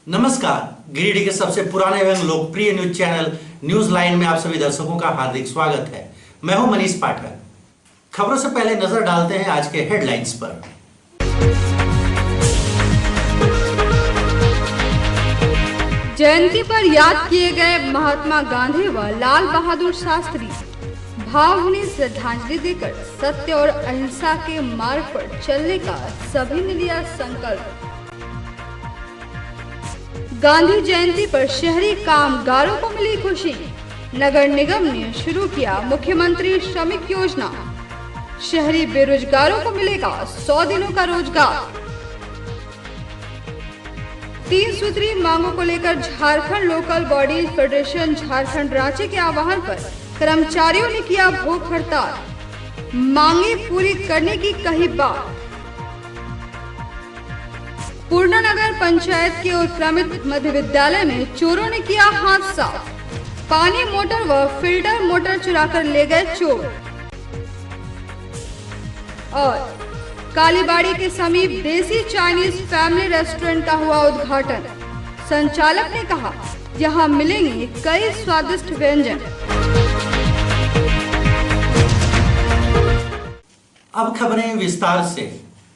नमस्कार। गिरिडीह के सबसे पुराने एवं लोकप्रिय न्यूज चैनल न्यूज लाइन में आप सभी दर्शकों का हार्दिक स्वागत है। मैं हूं मनीष पाठक। खबरों से पहले नजर डालते हैं आज के हेडलाइंस पर। जयंती पर याद किए गए महात्मा गांधी व लाल बहादुर शास्त्री। भावभीनी श्रद्धांजलि देकर सत्य और अहिंसा के मार्ग पर चलने का सभी ने लिया संकल्प। गांधी जयंती पर शहरी कामगारों को मिली खुशी। नगर निगम ने शुरू किया मुख्यमंत्री श्रमिक योजना। शहरी बेरोजगारों को मिलेगा 100 दिनों का रोजगार। 3 सूत्री मांगों को लेकर Jharkhand local body federation Jharkhand Ranchi के आह्वान पर कर्मचारियों ने किया भूख हड़ताल। मांगे पूरी करने की कही बात। पूर्णानगर पंचायत के उत्क्रमित मध्य विद्यालय में चोरों ने किया हाथ साफ। पानी मोटर व फिल्टर मोटर चुराकर ले गए चोर। और कालीबाड़ी के समीप देसी चाइनीज फैमिली रेस्टोरेंट का हुआ उद्घाटन। संचालक ने कहा, यहाँ मिलेंगे कई स्वादिष्ट व्यंजन। अब खबरें विस्तार से।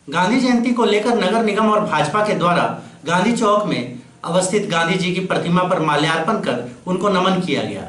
गांधी जयंती को लेकर नगर निगम और भाजपा के द्वारा गांधी चौक में अवस्थित गांधी जी की प्रतिमा पर माल्यार्पण कर उनको नमन किया गया।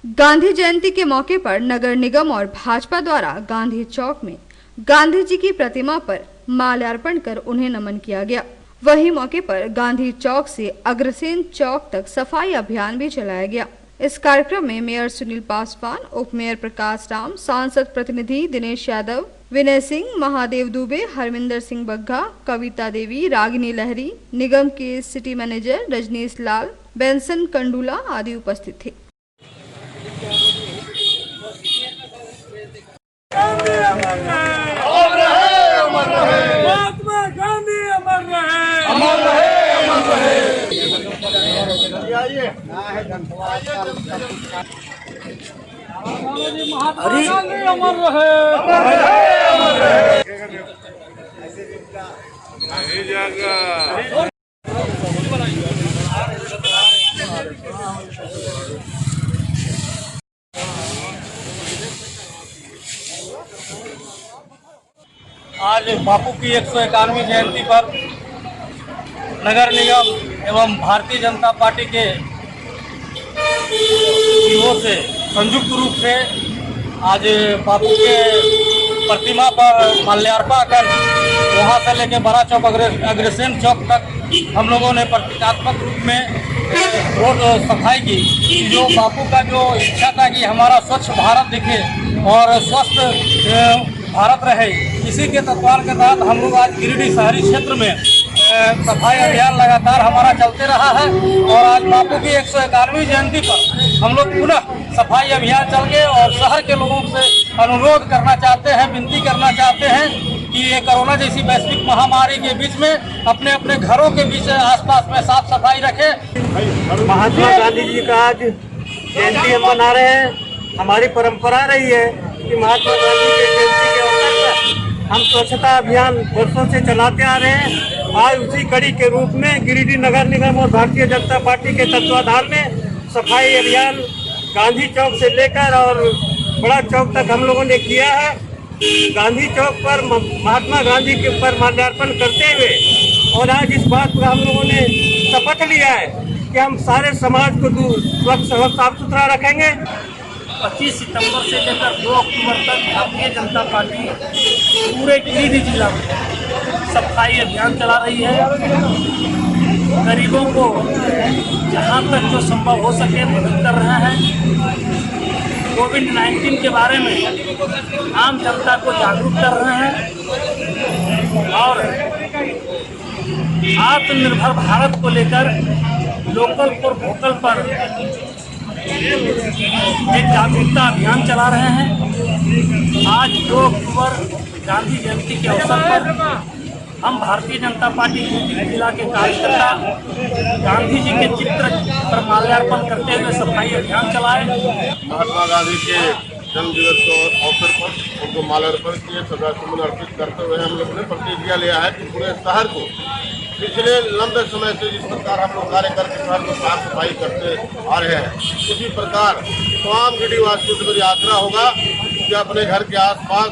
गांधी जयंती के मौके पर नगर निगम और भाजपा द्वारा गांधी चौक में गांधी जी की प्रतिमा पर माल्यार्पण कर उन्हें नमन किया गया। वहीं मौके पर गांधी चौक से अग्रसेन चौक तक सफाई अभियान भी चलाया गया। इस कार्यक्रम में मेयर सुनील पासवान, उप मेयर प्रकाश राम, सांसद प्रतिनिधि दिनेश यादव, विनय सिंह, महादेव दुबे, हरमिंदर सिंह बग्गा, कविता देवी, रागिनी लहरी, निगम के सिटी मैनेजर रजनीश लाल, बेंसन कंडूला आदि उपस्थित थे। आज बापू की 151वीं जयंती पर नगर निगम एवं भारतीय जनता पार्टी के ईओ से संयुक्त रूप से आज बापू के प्रतिमा पर माल्यार्पण कर वहां से लेकर बड़ा चौक अग्रसेन चौक तक हम लोगों ने प्रतीकात्मक रूप में रोड सफाई की। जो बापू का जो इच्छा था कि हमारा स्वच्छ भारत दिखे और स्वस्थ भारत रहे, इसी के तत्वार के तहत हम लोग आज गिरिडीह शहरी क्षेत्र में सफाई अभियान लगातार हमारा चलते रहा है। और आज बापू की 151वीं जयंती पर हम लोग पुनः सफाई अभियान चल के और शहर के लोगों से अनुरोध करना चाहते हैं, विनती करना चाहते हैं कि ये कोरोना जैसी वैश्विक महामारी के बीच में अपने अपने घरों के बीच आसपास में साफ सफाई रखें। महात्मा गांधी जी का आज जयंती हम मना रहे हैं। हमारी परंपरा रही है कि महात्मा गांधी की जयंती के अवसर पर हम स्वच्छता अभियान वर्षों से चलाते आ रहे हैं। आज उसी कड़ी के रूप में गिरिडीह नगर निगम और भारतीय जनता पार्टी के तत्वाधान में सफाई अभियान गांधी चौक से लेकर और बड़ा चौक तक हम लोगों ने किया है। गांधी चौक पर महात्मा गांधी के ऊपर माल्यार्पण करते हुए और आज इस बात पर हम लोगों ने शपथ लिया है कि हम सारे समाज को स्वच्छ और साफ सुथरा रखेंगे। 25 सितंबर से लेकर 2 अक्टूबर तक भारतीय जनता पार्टी पूरे गिरिडीह जिला में सफाई अभियान चला रही है। गरीबों को जहां तक जो संभव हो सके मदद कर रहे हैं। कोविड-19 के बारे में आम जनता को जागरूक कर रहे हैं और आत्मनिर्भर भारत को लेकर लोकल फॉर वोकल पर एक जागरूकता अभियान चला रहे हैं। आज 2 अक्टूबर गांधी जयंती के अवसर पर हम भारतीय जनता पार्टी जिला के कार्यकर्ता गांधी जी के चित्र पर माल्यार्पण करते हुए सफाई अभियान चलाए। महात्मा गांधी के जन्म दिवस के अवसर पर उनको माल्यार्पण किए, श्रद्धासुमन अर्पित करते हुए हम लोग ने प्रतिज्ञा लिया है कि पूरे शहर को पिछले लंबे समय से जिस प्रकार हम लोग कार्य करके शहर को साफ सफाई करते आ रहे हैं, उसी प्रकार तमाम गिरिडीह वासियों से मेरी आग्रह होगा कि अपने घर के आसपास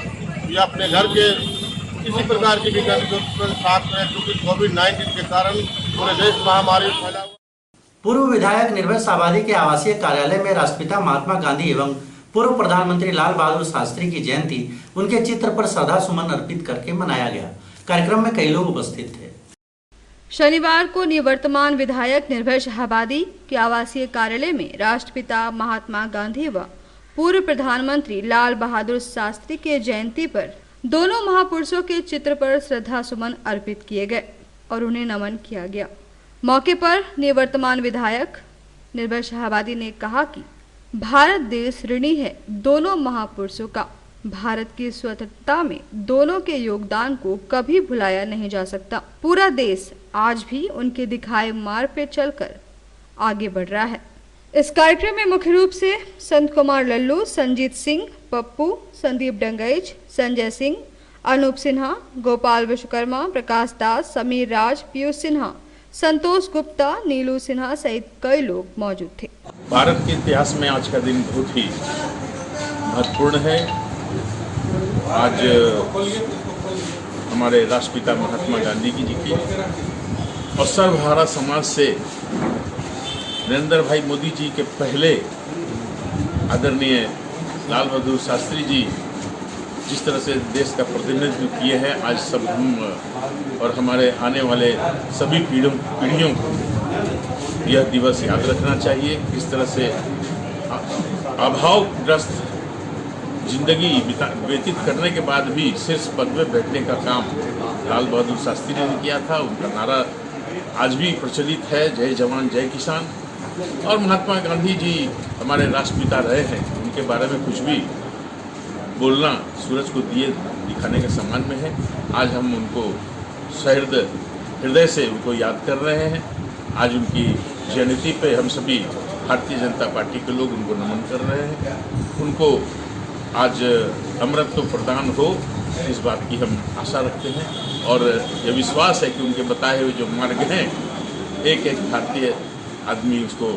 या अपने घर के किसी प्रकार की भी गंदगी को साफ करें, क्योंकि कोविड-19 के कारण पूरे देश महामारी फैला हुआ। पूर्व विधायक निर्भय साबादी के आवासीय कार्यालय में राष्ट्रपिता महात्मा गांधी एवं पूर्व प्रधानमंत्री लाल बहादुर शास्त्री की जयंती उनके चित्र पर श्रद्धा सुमन अर्पित करके मनाया गया। कार्यक्रम में कई लोग उपस्थित थे। शनिवार को निवर्तमान विधायक निर्भय शाहबादी के आवासीय कार्यालय में राष्ट्रपिता महात्मा गांधी व पूर्व प्रधानमंत्री लाल बहादुर शास्त्री के जयंती पर दोनों महापुरुषों के चित्र पर श्रद्धा सुमन अर्पित किए गए और उन्हें नमन किया गया। मौके पर निवर्तमान विधायक निर्भय शाहबादी ने कहा कि भारत देश ऋणी है दोनों महापुरुषों का। भारत की स्वतंत्रता में दोनों के योगदान को कभी भुलाया नहीं जा सकता। पूरा देश आज भी उनके दिखाए मार्ग पे चलकर आगे बढ़ रहा है। इस कार्यक्रम में मुख्य रूप से संत कुमार लल्लू, संजीत सिंह, पप्पू, संदीप डंगईच, संजय सिंह, अनूप सिन्हा, गोपाल विश्वकर्मा, प्रकाश दास, समीर राज, पीयूष सिन्हा, संतोष गुप्ता, नीलू सिन्हा सहित कई लोग मौजूद थे। भारत के इतिहास में आज का दिन बहुत ही महत्वपूर्ण है। आज हमारे राष्ट्रपिता महात्मा गांधी जी की और सर्वहारा समाज से नरेंद्र भाई मोदी जी के पहले आदरणीय लाल बहादुर शास्त्री जी जिस तरह से देश का प्रतिनिधित्व किए हैं, आज सब हम और हमारे आने वाले सभी पीढ़ियों को यह दिवस याद रखना चाहिए। किस तरह से अभावग्रस्त जिंदगी व्यतीत करने के बाद भी शीर्ष पद में बैठने का काम लाल बहादुर शास्त्री ने किया था। उनका नारा आज भी प्रचलित है, जय जवान जय किसान। और महात्मा गांधी जी हमारे राष्ट्रपिता रहे हैं, उनके बारे में कुछ भी बोलना सूरज को दिए दिखाने के समान में है। आज हम उनको हृदय से उनको याद कर रहे हैं। आज उनकी जयंती पे हम सभी भारतीय जनता पार्टी के लोग उनको नमन कर रहे हैं। उनको आज अमरत्व प्रदान हो, इस बात की हम आशा रखते हैं और यह विश्वास है कि उनके बताए हुए जो मार्ग हैं, एक एक भारतीय आदमी उसको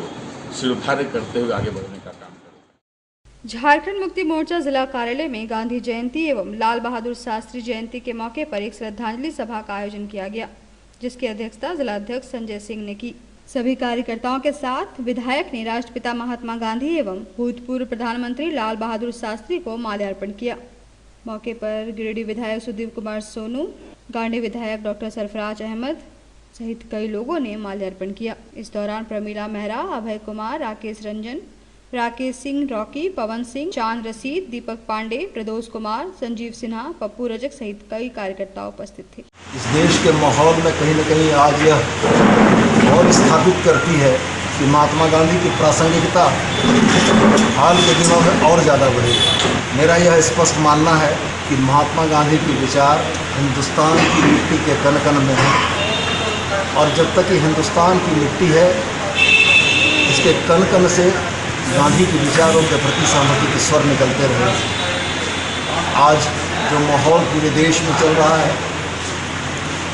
सिरधार्य करते हुए आगे बढ़ने का काम करेगा। झारखंड मुक्ति मोर्चा जिला कार्यालय में गांधी जयंती एवं लाल बहादुर शास्त्री जयंती के मौके पर एक श्रद्धांजलि सभा का आयोजन किया गया, जिसकी अध्यक्षता जिला अध्यक्ष संजय सिंह ने की। सभी कार्यकर्ताओं के साथ विधायक ने राष्ट्रपिता महात्मा गांधी एवं भूतपूर्व प्रधानमंत्री लाल बहादुर शास्त्री को माल्यार्पण किया। मौके पर गिरिडीह विधायक सुदीप कुमार सोनू, गांधी विधायक डॉक्टर सरफराज अहमद सहित कई लोगों ने माल्यार्पण किया। इस दौरान प्रमीला मेहरा, अभय कुमार, राकेश रंजन, राकेश सिंह रॉकी, पवन सिंह, चांद रशीद, दीपक पांडे, प्रदोष कुमार, संजीव सिन्हा, पप्पू रजक सहित कई कार्यकर्ता उपस्थित थे। इस देश के माहौल में कहीं न कहीं आज यह और स्थापित करती है कि महात्मा गांधी की प्रासंगिकता हाल के दिनों में और ज़्यादा बढ़ेगी। मेरा यह स्पष्ट मानना है कि महात्मा गांधी के विचार हिंदुस्तान की मिट्टी के कण कण में है और जब तक कि हिंदुस्तान की मिट्टी है, इसके कण कण से गांधी के विचारों के प्रति सहमति के स्वर निकलते रहे। आज जो माहौल पूरे देश में चल रहा है,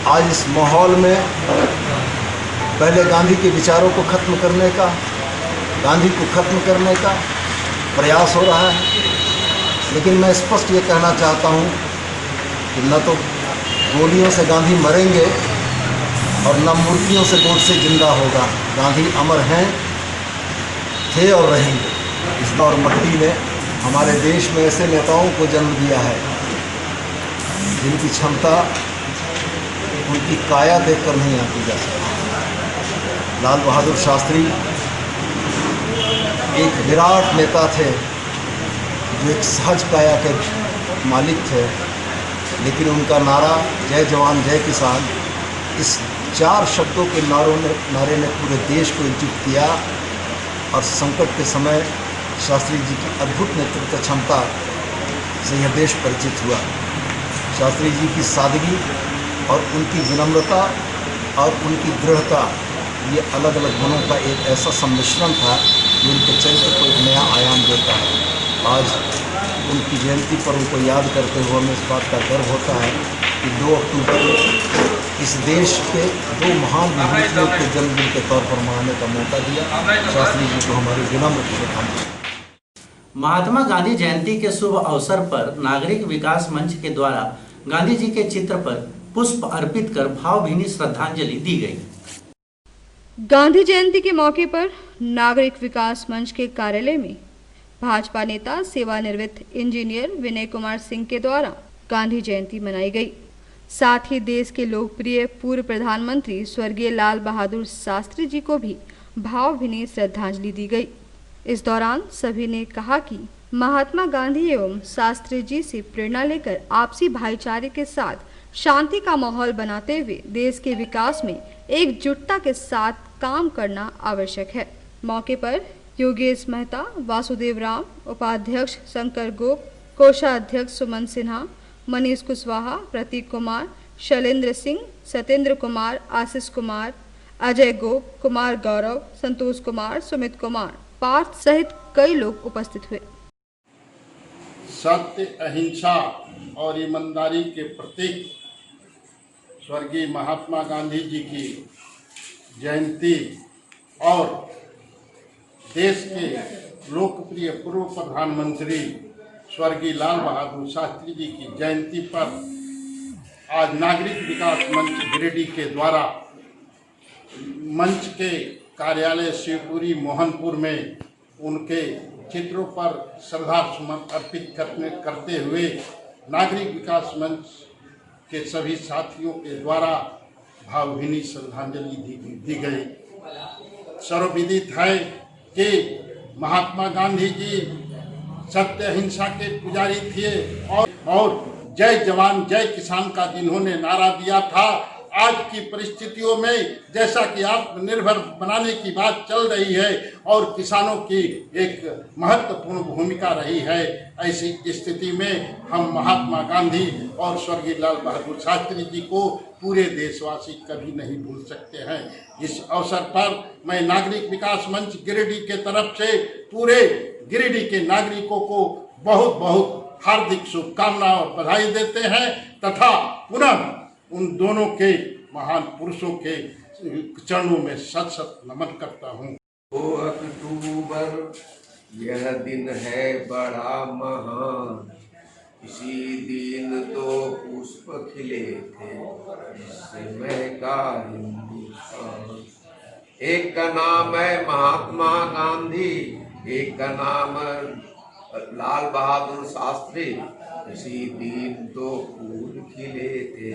आज इस माहौल में पहले गांधी के विचारों को खत्म करने का, गांधी को खत्म करने का प्रयास हो रहा है। लेकिन मैं स्पष्ट ये कहना चाहता हूँ कि न तो गोलियों से गांधी मरेंगे और न मूर्तियों से गोडसे जिंदा होगा। गांधी अमर हैं, थे और रहेंगे। इस दौर मट्टी ने हमारे देश में ऐसे नेताओं को जन्म दिया है जिनकी क्षमता उनकी काया देखकर नहीं आंकी जा सकती। लाल बहादुर शास्त्री एक विराट नेता थे जो एक सहज काया के मालिक थे, लेकिन उनका नारा जय जवान जय किसान, इस 4 शब्दों के नारे ने पूरे देश को एकजुट किया और संकट के समय शास्त्री जी की अद्भुत नेतृत्व क्षमता से यह देश परिचित हुआ। शास्त्री जी की सादगी और उनकी विनम्रता और उनकी दृढ़ता, ये अलग अलग गुणों का एक ऐसा सम्मिश्रण था जो उनके चरित्र को एक नया आयाम देता है। आज उनकी जयंती पर उनको याद करते हुए हमें इस बात का गर्व होता है कि 2 अक्टूबर इस देश के 2 महान विभूतियों के जन्मदिन के तौर पर मनाने का मौका दिया। शास्त्री जी को हमारी विनम्र श्रद्धांजलि। महात्मा गांधी जयंती के शुभ अवसर पर नागरिक विकास मंच के द्वारा गांधी जी के चित्र पर पुष्प अर्पित कर भावभीनी श्रद्धांजलि दी गई। गांधी जयंती के मौके पर नागरिक विकास मंच के कार्यालय में भाजपा नेता सेवानिवृत्त इंजीनियर विनय कुमार सिंह के द्वारा गांधी जयंती मनाई गई। साथ ही देश के लोकप्रिय पूर्व प्रधानमंत्री स्वर्गीय लाल बहादुर शास्त्री जी को भी भावभीनी श्रद्धांजलि दी गई। इस दौरान सभी ने कहा कि महात्मा गांधी एवं शास्त्री जी से प्रेरणा लेकर आपसी भाईचारे के साथ शांति का माहौल बनाते हुए देश के विकास में एकजुटता के साथ काम करना आवश्यक है। मौके पर योगेश मेहता, वासुदेव राम, उपाध्यक्ष शंकर गोप, कोषाध्यक्ष सुमन सिन्हा, मनीष कुशवाहा, प्रतीक कुमार, शैलेंद्र सिंह, सत्येंद्र कुमार, आशीष कुमार, अजय गोप, कुमार गौरव, संतोष कुमार, सुमित कुमार, पार्थ सहित कई लोग उपस्थित हुए। सत्य, अहिंसा और ईमानदारी के प्रतीक स्वर्गीय महात्मा गांधी जी की जयंती और देश के लोकप्रिय पूर्व प्रधानमंत्री स्वर्गीय लाल बहादुर शास्त्री जी की जयंती पर आज नागरिक विकास मंच गिरिडीह के द्वारा मंच के कार्यालय शिवपुरी मोहनपुर में उनके चित्रों पर श्रद्धा सुमन अर्पित करते हुए नागरिक विकास मंच के सभी साथियों के द्वारा भावभीनी श्रद्धांजलि दी गई। सर्वविदित है कि महात्मा गांधी जी सत्य अहिंसा के पुजारी थे और जय जवान जय किसान का जिन्होंने नारा दिया था। आज की परिस्थितियों में जैसा कि आत्मनिर्भर बनाने की बात चल रही है और किसानों की एक महत्वपूर्ण भूमिका रही है, ऐसी स्थिति में हम महात्मा गांधी और स्वर्गीय लाल बहादुर शास्त्री जी को पूरे देशवासी कभी नहीं भूल सकते हैं। इस अवसर पर मैं नागरिक विकास मंच गिरिडीह के तरफ से पूरे गिरिडीह के नागरिकों को बहुत बहुत हार्दिक शुभकामनाएं और बधाई देते हैं तथा पुनः उन दोनों के महान पुरुषों के चरणों में सत सत नमन करता हूँ। 2 अक्टूबर यह दिन है बड़ा महान, इसी दिन तो पुष्प खिले थे जिससे महका हिंदुस्तान। एक का नाम है महात्मा गांधी, एक का नाम लाल बहादुर शास्त्री, इसी दिन तो फूल खिले थे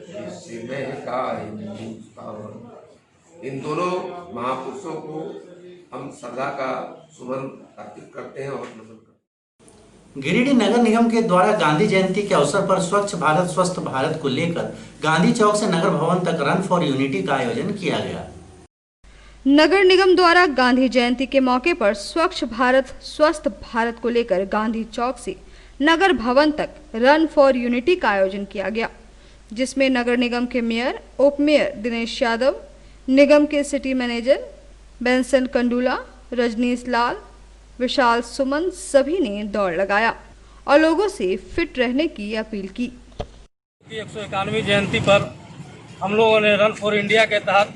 जिससे महका हिंदुस्तान। इन दोनों महापुरुषों को हम श्रद्धा का सुमन अर्पित करते हैं और नमन करते हैं। गिरिडीह नगर निगम के द्वारा गांधी जयंती के अवसर पर स्वच्छ भारत स्वस्थ भारत को लेकर गांधी चौक से नगर भवन तक रन फॉर यूनिटी का आयोजन किया गया। नगर निगम द्वारा गांधी जयंती के मौके पर स्वच्छ भारत स्वस्थ भारत को लेकर गांधी चौक से नगर भवन तक रन फॉर यूनिटी का आयोजन किया गया, जिसमें नगर निगम के मेयर, उप मेयर दिनेश यादव, निगम के सिटी मैनेजर बेंसन कंडूला, रजनीश लाल, विशाल सुमन सभी ने दौड़ लगाया और लोगों से फिट रहने की अपील की। 191वीं जयंती पर हम लोगों ने रन फॉर इंडिया के तहत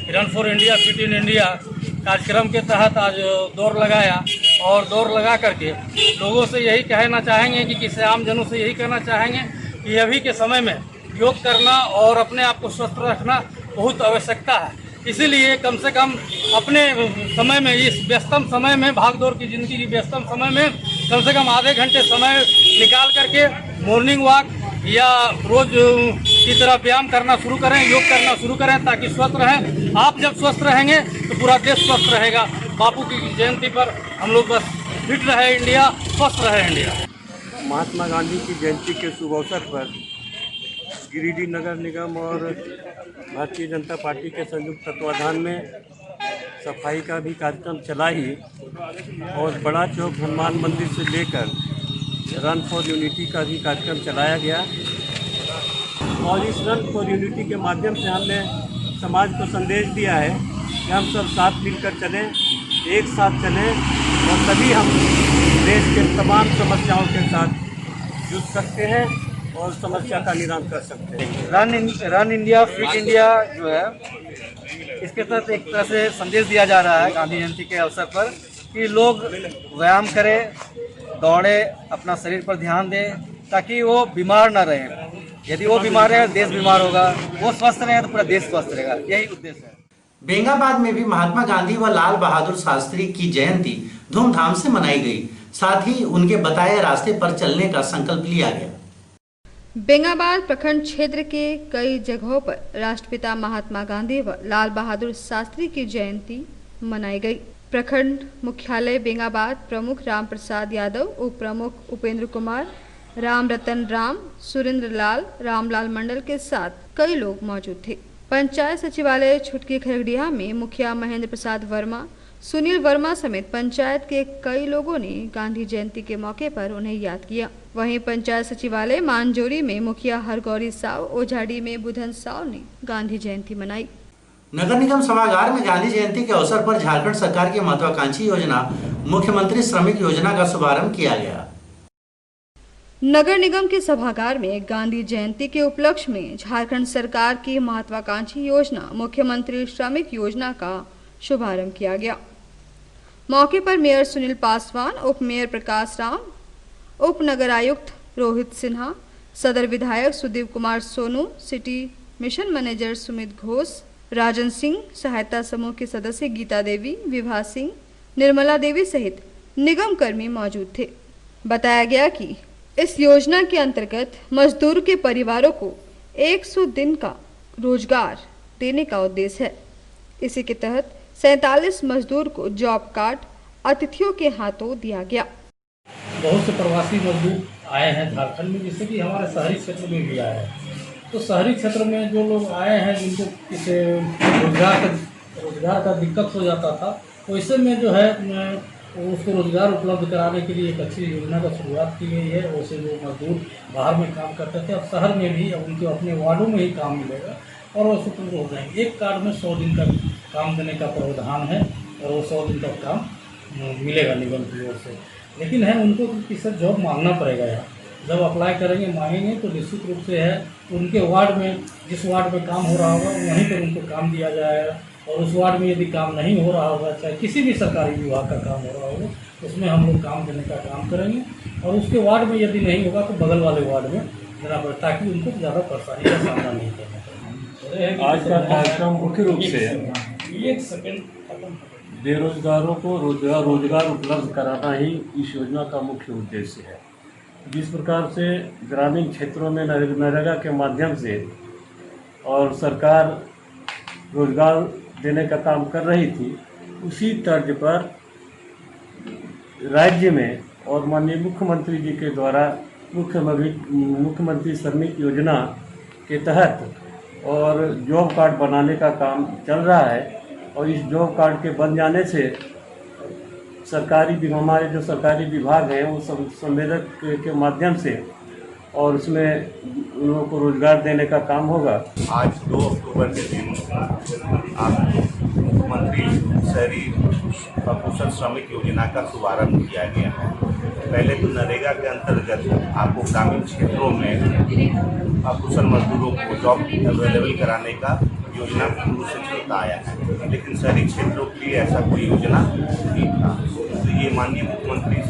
run for India fit in India कार्यक्रम के तहत आज दौड़ लगाया और दौड़ लगा करके लोगों से यही कहना चाहेंगे कि किसी आमजनों से यही कहना चाहेंगे कि अभी के समय में योग करना और अपने आप को स्वस्थ रखना बहुत आवश्यकता है। इसीलिए कम से कम अपने समय में, इस व्यस्तम समय में, भागदौड़ की ज़िंदगी की व्यस्तम समय में कम से कम आधे घंटे समय निकाल करके मॉर्निंग वॉक या रोज की तरह व्यायाम करना शुरू करें, योग करना शुरू करें ताकि स्वस्थ रहें। आप जब स्वस्थ रहेंगे तो पूरा देश स्वस्थ रहेगा। बापू की जयंती पर हम लोग बस फिट रहे इंडिया, स्वस्थ रहे इंडिया। महात्मा गांधी की जयंती के शुभ अवसर पर गिरिडीह नगर निगम और भारतीय जनता पार्टी के संयुक्त तत्वाधान में सफाई का भी कार्यक्रम चला ही और बड़ा चौक हनुमान मंदिर से लेकर रन फॉर यूनिटी का भी कार्यक्रम चलाया गया और इस रन फॉर यूनिटी के माध्यम से हमने समाज को संदेश दिया है कि हम सब साथ मिलकर चलें, एक साथ चलें और तभी हम देश के तमाम समस्याओं के साथ जुझ सकते हैं और समस्या का निदान कर सकते हैं। रन इंडिया फिट इंडिया जो है, इसके तहत एक तरह से संदेश दिया जा रहा है गांधी जयंती के अवसर पर कि लोग व्यायाम करें, दौड़े, अपना शरीर पर ध्यान दें ताकि वो बीमार ना रहे। यदि वो बीमार रहे, देश बीमार होगा। वो स्वस्थ रहे तो पूरा देश स्वस्थ रहेगा। यही उद्देश्य है। बेंगाबाद में भी महात्मा गांधी व लाल बहादुर शास्त्री की जयंती धूमधाम से मनाई गई। साथ ही उनके बताए रास्ते पर चलने का संकल्प लिया गया। बेंगाबाद प्रखंड क्षेत्र के कई जगहों पर राष्ट्रपिता महात्मा गांधी व लाल बहादुर शास्त्री की जयंती मनाई गई। प्रखंड मुख्यालय बेंगाबाद प्रमुख राम प्रसाद यादव, उप प्रमुख उपेंद्र कुमार, राम रतन राम, सुरेंद्र लाल, रामलाल मंडल के साथ कई लोग मौजूद थे। पंचायत सचिवालय छुटकी खगड़िया में मुखिया महेंद्र प्रसाद वर्मा, सुनील वर्मा समेत पंचायत के कई लोगों ने गांधी जयंती के मौके पर उन्हें याद किया। वहीं पंचायत सचिवालय मानजोरी में मुखिया हरगौरी साव, ओझाड़ी में बुधन साव ने गांधी जयंती मनाई। नगर निगम सभागार में गांधी जयंती के अवसर पर झारखंड सरकार की महत्वाकांक्षी योजना मुख्यमंत्री श्रमिक योजना का शुभारंभ किया गया। नगर निगम के सभागार में गांधी जयंती के उपलक्ष्य में झारखंड सरकार की महत्वाकांक्षी योजना मुख्यमंत्री श्रमिक योजना का शुभारंभ किया गया। मौके पर मेयर सुनील पासवान, उप मेयर प्रकाश राम, उप नगर आयुक्त रोहित सिन्हा, सदर विधायक Sudeep Kumar Sonu, city mission manager Sumit Ghosh, Rajan Singh, सहायता समूह के सदस्य गीता देवी, विभा सिंह, निर्मला देवी सहित निगम कर्मी मौजूद थे। बताया गया कि इस योजना के अंतर्गत मजदूर के परिवारों को 100 दिन का रोजगार देने का उद्देश्य है। इसी के तहत 47 मजदूर को जॉब कार्ड अतिथियों के हाथों दिया गया। बहुत से प्रवासी मजदूर आए हैं झारखंड में, जिससे कि हमारे शहरी क्षेत्र में भी आए हैं। तो शहरी क्षेत्र में जो लोग आए हैं जिनको किसी रोजगार का दिक्कत हो जाता था, वैसे में जो है उसको रोजगार उपलब्ध कराने के लिए एक अच्छी योजना का शुरुआत की गई है। वैसे जो मजदूर बाहर में काम करते थे, अब शहर में भी अब उनको अपने वार्डों में ही काम मिलेगा और वो स्वतंत्र हो जाएंगे। एक कार्ड में 100 दिन का काम देने का प्रावधान है और वो 100 दिन का काम मिलेगा निगम की ओर से। लेकिन है उनको किसी जॉब मांगना पड़ेगा। यार जब अप्लाई करेंगे, मांगेंगे तो निश्चित रूप से है उनके वार्ड में, जिस वार्ड में काम हो रहा होगा वहीं पर उनको काम दिया जाएगा। और उस वार्ड में यदि काम नहीं हो रहा होगा, चाहे किसी भी सरकारी विभाग का काम हो रहा होगा, उसमें हम लोग काम देने का काम करेंगे। और उसके वार्ड में यदि नहीं होगा तो बगल वाले वार्ड में देना पड़े, ताकि उनको ज़्यादा परेशानी का सामना नहीं करना पड़े। आज का कार्यक्रम मुख्य रूप से बेरोजगारों को रोजगार उपलब्ध कराना ही इस योजना का मुख्य उद्देश्य है। जिस प्रकार से ग्रामीण क्षेत्रों में नरेगा के माध्यम से और सरकार रोजगार देने का काम कर रही थी, उसी तर्ज पर राज्य में और माननीय मुख्यमंत्री जी के द्वारा मुख्यमंत्री श्रमिक योजना के तहत और जॉब कार्ड बनाने का काम चल रहा है। और इस जॉब कार्ड के बन जाने से हमारे जो सरकारी विभाग हैं वो संवेदक के माध्यम से और उसमें उन लोगों को रोजगार देने का काम होगा। आज 2 अक्टूबर के दिन मुख्यमंत्री शहरी कुशल श्रमिक योजना का शुभारंभ किया गया है। पहले तो नरेगा के अंतर्गत आपको ग्रामीण क्षेत्रों में कुशल मजदूरों को जॉब अवेलेबल कराने का योजना शुरू से चलता आया है, लेकिन शहरी क्षेत्रों के लिए ऐसा कोई योजना नहीं था। तो ये माननीय मुख्यमंत्री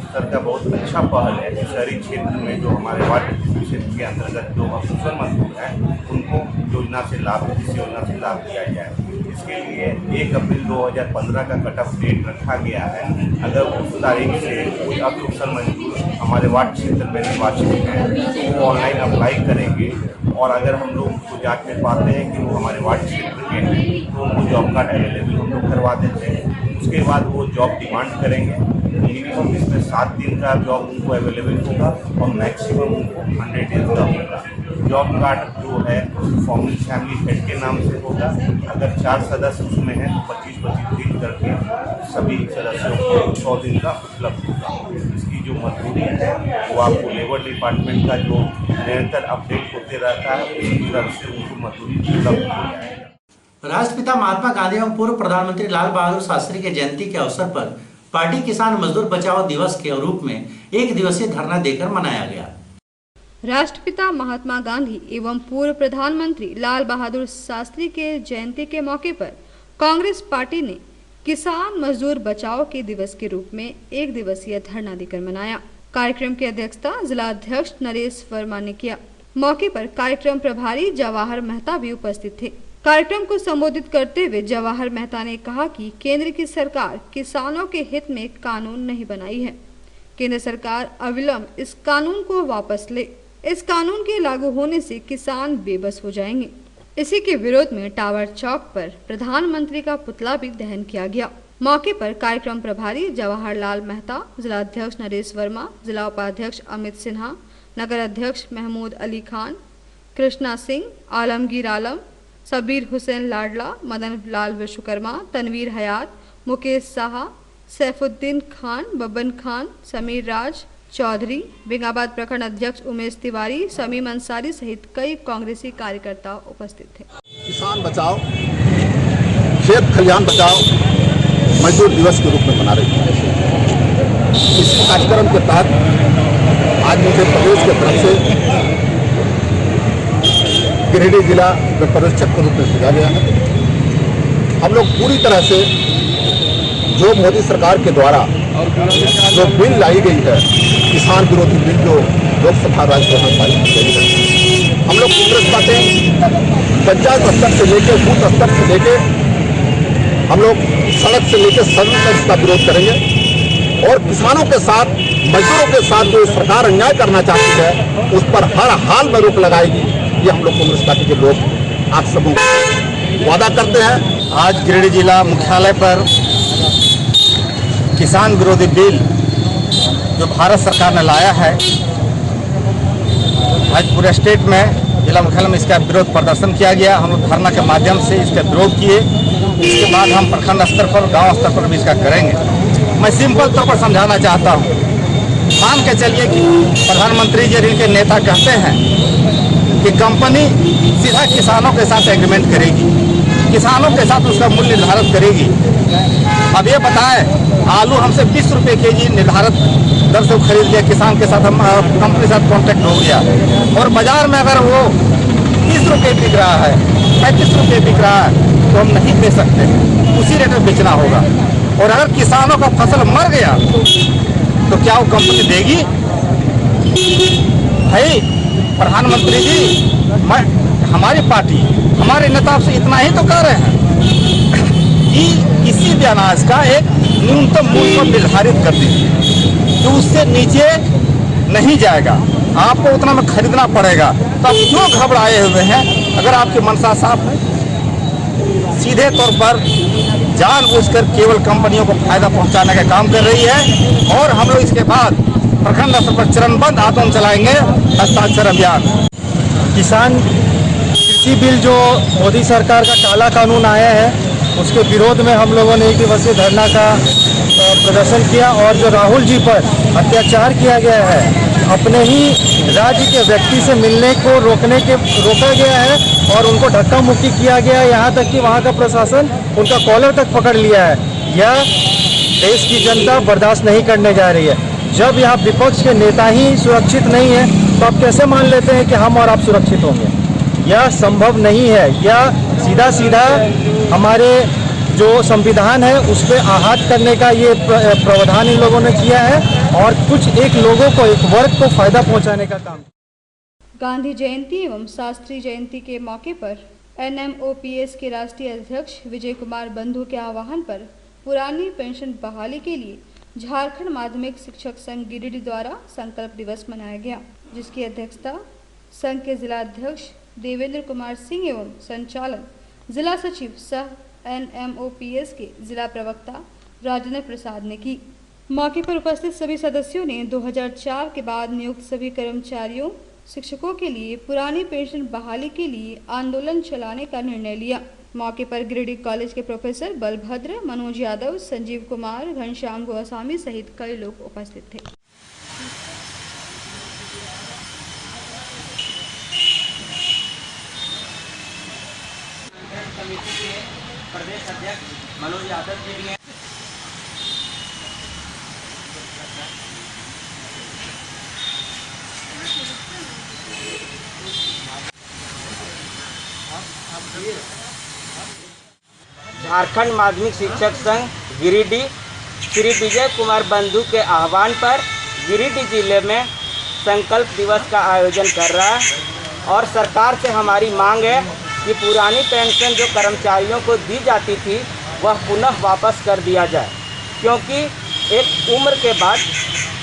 सर का बहुत अच्छा पहल है कि शहरी क्षेत्र में जो हमारे वार्ड क्षेत्र के अंतर्गत जो अकुशल मजदूर हैं उनको इस योजना से लाभ दिया जाए। इसके लिए 1 अप्रैल 2015 का कट ऑफ डेट रखा गया है। अगर उस तारीख से कोई अकुशल मजदूर हमारे वार्ड क्षेत्र में निर्वाचित हैं तो वो ऑनलाइन अप्लाई करेंगे और अगर हम लोग उसको जांच में पाते हैं कि वो हमारे वार्ड क्षेत्र के हैं तो उनको जॉब कार्ड अवेलेबल हम लोग करवा देते हैं। उसके बाद वो जॉब डिमांड करेंगे। मिनिमम इसमें 7 दिन का जॉब उनको अवेलेबल होगा और मैक्सिमम उनको 100 डेज का होगा। जॉब कार्ड जो है फॉर्मल फैमिली हेड के नाम से होगा। अगर 4 सदस्य उसमें हैं तो 25-25 दिन करके सभी सदस्यों को 100 दिन का उपलब्ध होगा। इसकी जो मजदूरी है वो आपको लेबर डिपार्टमेंट का जो निरंतर अपडेट होते रहता है उसी तरह से उनको मजदूरी उपलब्ध हो जाएगा। राष्ट्रपिता महात्मा गांधी एवं पूर्व प्रधानमंत्री लाल बहादुर शास्त्री के जयंती के अवसर पर पार्टी किसान मजदूर बचाओ दिवस के रूप में 1 दिवसीय धरना देकर मनाया गया। राष्ट्रपिता महात्मा गांधी एवं पूर्व प्रधानमंत्री लाल बहादुर शास्त्री के जयंती के मौके पर कांग्रेस पार्टी ने किसान मजदूर बचाओ के दिवस के रूप में एक दिवसीय धरना देकर मनाया। कार्यक्रम की अध्यक्षता जिला अध्यक्ष नरेश वर्मा ने किया। मौके पर कार्यक्रम प्रभारी जवाहर मेहता भी उपस्थित थे। कार्यक्रम को संबोधित करते हुए जवाहर मेहता ने कहा कि केंद्र की सरकार किसानों के हित में कानून नहीं बनाई है। केंद्र सरकार अविलंब इस कानून को वापस ले। इस कानून के लागू होने से किसान बेबस हो जाएंगे। इसी के विरोध में टावर चौक पर प्रधानमंत्री का पुतला भी दहन किया गया। मौके पर कार्यक्रम प्रभारी जवाहरलाल मेहता, जिला अध्यक्ष नरेश वर्मा, जिला उपाध्यक्ष अमित सिन्हा, नगर अध्यक्ष महमूद अली खान, कृष्णा सिंह, आलमगीर आलम, सबीर हुसैन लाडला, मदन लाल विश्वकर्मा, तनवीर हयात, मुकेश साहा, सैफुद्दीन खान, बब्बन खान, समीर राज चौधरी, बेंगाबाद प्रखंड अध्यक्ष उमेश तिवारी, समीम अंसारी सहित कई कांग्रेसी कार्यकर्ता उपस्थित थे। किसान बचाओ, खेत खलिहान बचाओ मजदूर दिवस के रूप में मना रही है। इस कार्यक्रम के तहत आज मुझे प्रदेश के तरफ से गिरिडीह जिला में पर्यवेक्षक के रूप में भेजा गया है। हम लोग पूरी तरह से जो मोदी सरकार के द्वारा जो बिल लाई गई है, किसान विरोधी बिल जो लोकसभा राज्यसभा पारित की गई है, हम लोग कांग्रेस पार्टी पंचायत स्तर से लेकर बूथ स्तर से लेकर हम लोग सड़क से लेकर सदन तक इसका विरोध करेंगे और किसानों के साथ, मजदूरों के साथ जो सरकार अन्याय करना चाहती है उस पर हर हाल में रोक लगाएगी। ये हम लोग कांग्रेस पार्टी के लोग आप सबों को वादा करते हैं। आज गिरिडीह जिला मुख्यालय पर किसान विरोधी बिल जो भारत सरकार ने लाया है, आज पूरे स्टेट में जिला मुख्यालय में इसका विरोध प्रदर्शन किया गया। हम लोग धरना के माध्यम से इसका विरोध किए। इसके बाद हम प्रखंड स्तर पर, गांव स्तर पर भी इसका करेंगे। मैं सिंपल तौर पर समझाना चाहता हूँ। मान के चलिए कि प्रधानमंत्री जी इनके नेता कहते हैं कि कंपनी सीधा किसानों के साथ एग्रीमेंट करेगी, किसानों के साथ उसका मूल्य निर्धारित करेगी। अब ये बताएं, आलू हमसे 20 रुपये केजी निर्धारित दर से खरीद लिया, किसान के साथ हम कंपनी के साथ कॉन्ट्रैक्ट हो गया और बाजार में अगर वो 30 रुपये बिक रहा है, 35 रुपये बिक रहा है तो हम नहीं दे सकते, उसी रेट में बेचना होगा। और अगर किसानों का फसल मर गया तो क्या वो कंपनी देगी? भाई प्रधानमंत्री जी, हमारी पार्टी, हमारे नेता आपसे इतना ही तो कह रहे हैं कि किसी भी अनाज का एक न्यूनतम मूल्य निर्धारित कर दीजिए तो उससे नीचे नहीं जाएगा, आपको उतना में खरीदना पड़ेगा। तो आप क्यों घबराए हुए हैं? अगर आपकी मंशा साफ है, सीधे तौर पर जानबूझकर केवल कंपनियों को फायदा पहुंचाने का काम कर रही है। और हम लोग इसके बाद प्रखंड स्तर पर चरणबद्ध आंदोलन चलाएंगे, हस्ताक्षर अभियान। किसान कृषि बिल जो मोदी सरकार का काला कानून आया है उसके विरोध में हम लोगों ने एक दिवसीय धरना का प्रदर्शन किया। और जो राहुल जी पर अत्याचार किया गया है, अपने ही राज्य के व्यक्ति से मिलने को रोका गया है और उनको धक्का मुक्की किया गया है, यहाँ तक कि वहाँ का प्रशासन उनका कॉलर तक पकड़ लिया है। यह देश की जनता बर्दाश्त नहीं करने जा रही है। जब यहाँ विपक्ष के नेता ही सुरक्षित नहीं है तो आप कैसे मान लेते हैं कि हम और आप सुरक्षित होंगे? यह संभव नहीं है। यह सीधा हमारे जो संविधान है उस पर आघात करने का ये प्रावधान इन लोगों ने किया है और कुछ एक लोगों को, एक वर्ग को फायदा पहुंचाने का काम। गांधी जयंती एवं शास्त्री जयंती के मौके पर NMOPS के राष्ट्रीय अध्यक्ष विजय कुमार बंधु के आह्वान पर पुरानी पेंशन बहाली के लिए झारखंड माध्यमिक शिक्षक संघ गिरिडीह द्वारा संकल्प दिवस मनाया गया, जिसकी अध्यक्षता संघ के जिला अध्यक्ष देवेंद्र कुमार सिंह एवं संचालन जिला सचिव सह NMOPS के जिला प्रवक्ता राजेंद्र प्रसाद ने की। मौके पर उपस्थित सभी सदस्यों ने 2004 के बाद नियुक्त सभी कर्मचारियों, शिक्षकों के लिए पुरानी पेंशन बहाली के लिए आंदोलन चलाने का निर्णय लिया। मौके पर गिरिडीह कॉलेज के प्रोफेसर बलभद्र, मनोज यादव, संजीव कुमार, घनश्याम गोस्वामी सहित कई लोग उपस्थित थे। समिति के प्रदेश अध्यक्ष मनोज यादव जी भी हैं। झारखंड माध्यमिक शिक्षक संघ गिरिडीह श्री विजय कुमार बंधु के आह्वान पर गिरिडीह जिले में संकल्प दिवस का आयोजन कर रहा है और सरकार से हमारी मांग है कि पुरानी पेंशन जो कर्मचारियों को दी जाती थी वह पुनः वापस कर दिया जाए, क्योंकि एक उम्र के बाद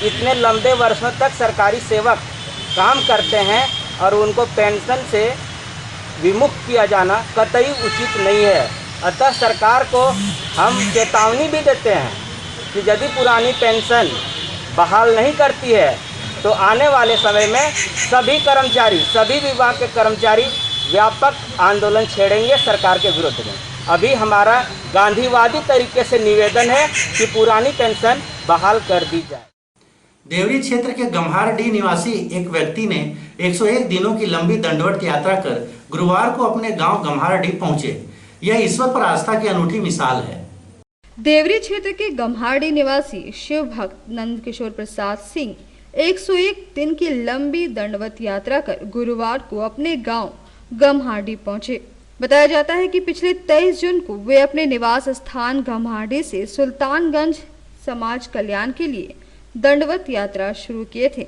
इतने लंबे वर्षों तक सरकारी सेवक काम करते हैं और उनको पेंशन से विमुक्त किया जाना कतई उचित नहीं है। अतः सरकार को हम चेतावनी भी देते हैं कि यदि पुरानी पेंशन बहाल नहीं करती है तो आने वाले समय में सभी कर्मचारी, सभी विभाग के कर्मचारी व्यापक आंदोलन छेड़ेंगे सरकार के विरुद्ध में। अभी हमारा गांधीवादी तरीके से निवेदन है कि पुरानी पेंशन बहाल कर दी जाए। देवरी क्षेत्र के गम्हारडीह निवासी एक व्यक्ति ने 101 दिनों की लंबी दंडवत यात्रा कर गुरुवार को अपने गांव गम्हारडीह पहुंचे। यह ईश्वर पर आस्था की अनूठी मिसाल है। देवरी क्षेत्र के गम्हारडीह निवासी शिव भक्त नंद किशोर प्रसाद सिंह 101 दिन की लंबी दंडवत यात्रा कर गुरुवार को अपने गांव गम्हारडीह पहुंचे। बताया जाता है कि पिछले 23 जून को वे अपने निवास स्थान गम्हारडीह से सुल्तानगंज समाज कल्याण के लिए दंडवत यात्रा शुरू किए थे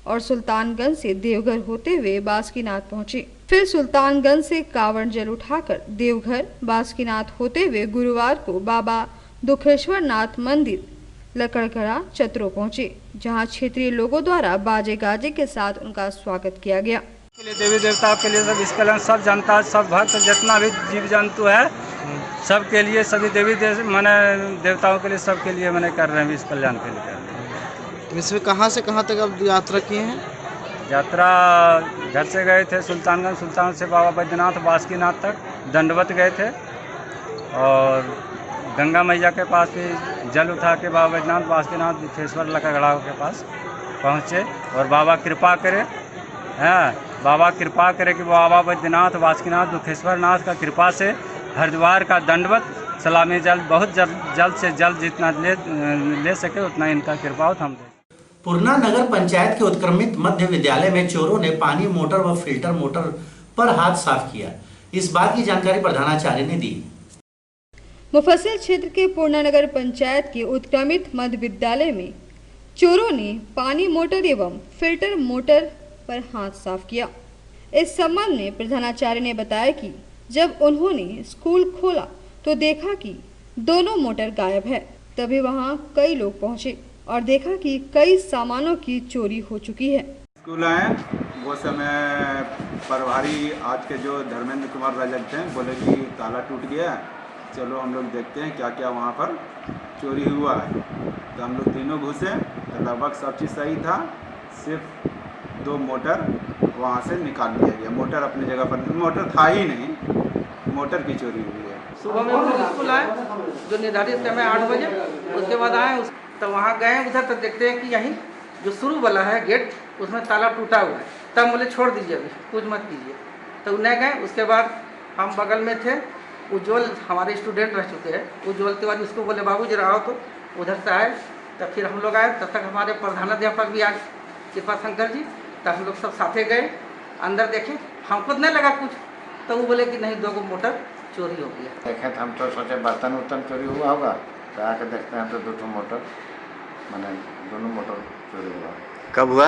और सुल्तानगंज से देवघर होते हुए बासुकीनाथ पहुंचे। फिर सुल्तानगंज से कांवड़ जल उठाकर देवघर बासुकीनाथ होते हुए गुरुवार को बाबा दुखेश्वर नाथ मंदिर लकड़गढ़ा चतरो पहुंचे, जहां क्षेत्रीय लोगों द्वारा बाजे गाजे के साथ उनका स्वागत किया गया। के लिए देवी देवताओं के लिए सब इस कल्याण, सब जनता, सब भक्त, जितना भी जीव जंतु है सब के लिए, सभी देवी माने देवताओं के लिए, सबके लिए मैंने कर रहे हैं इस कल्याण के लिए कर रहे हैं। तो इसमें कहाँ से कहाँ तक अब यात्रा किए हैं? यात्रा घर से गए थे सुल्तानगंज, सुल्तान से बाबा बैद्यनाथ बासुकीनाथ तक दंडवत गए थे और गंगा मैया के पास भी जल उठा के बाबा बैद्यनाथ बासुकीनाथ दुखेश्वर लकड़गढ़ा के पास पहुँचे और बाबा कृपा करे, हाँ बाबा कृपा करे कि बाबा बैद्यनाथ बासुकीनाथ दुखेश्वर नाथ का कृपा से हरिद्वार का दंडवत सलामी जल बहुत जल्द से जल्द जितना ले सके उतना इनका कृपा हो। हम पूर्णा नगर पंचायत के उत्क्रमित मध्य विद्यालय में चोरों ने पानी मोटर व फिल्टर मोटर पर हाथ साफ किया। इस बात की जानकारी प्रधानाचार्य ने दी। मुफस्सिल क्षेत्र के पूर्णा नगर पंचायत के उत्क्रमित मध्य विद्यालय में चोरों ने पानी मोटर एवं फिल्टर मोटर पर हाथ साफ किया। इस संबंध में प्रधानाचार्य ने बताया कि जब उन्होंने स्कूल खोला तो देखा कि दोनों मोटर गायब है। तभी वहां कई लोग पहुंचे और देखा कि कई सामानों की चोरी हो चुकी है। स्कूल आए वो समय प्रभारी आज के जो धर्मेंद्र कुमार रजक थे, बोले कि ताला टूट गया, चलो हम लोग देखते हैं क्या क्या वहाँ पर चोरी हुआ है। तो हम लोग तीनों घुसे तो लगभग सब चीज़ सही था, सिर्फ 2 मोटर वहाँ से निकाल लिया गया। मोटर अपनी जगह पर, मोटर था ही नहीं, मोटर की चोरी हुई है। सुबह में हम लोग स्कूल आए जो निर्धारित समय 8 बजे, उसके बाद आए तो वहाँ गए उधर तक देखते हैं कि यहीं जो शुरू वाला है गेट उसमें ताला टूटा हुआ है। तब बोले छोड़ दीजिए, अभी कुछ मत कीजिए, तो नहीं गए। उसके बाद हम बगल में थे उज्ज्वल, हमारे स्टूडेंट रह चुके हैं उज्ज्वल तिवारी, उसको बोले बाबू जरा आओ, तो उधर से आए। तब फिर हम लोग आए, तब तक हमारे प्रधानाध्यापक भी आए कृपा शंकर जी। तब हम लोग सब साथे गए अंदर, देखे हमको नहीं लगा कुछ, तो वो बोले कि नहीं 2 मोटर चोरी हो गया। देखे तो हम तो सोचे बर्तन उर्तन चोरी हुआ होगा, तो आके देखते हैं तो 2 मोटर, मैंने दोनों मोटर चोरी हुआ। कब हुआ?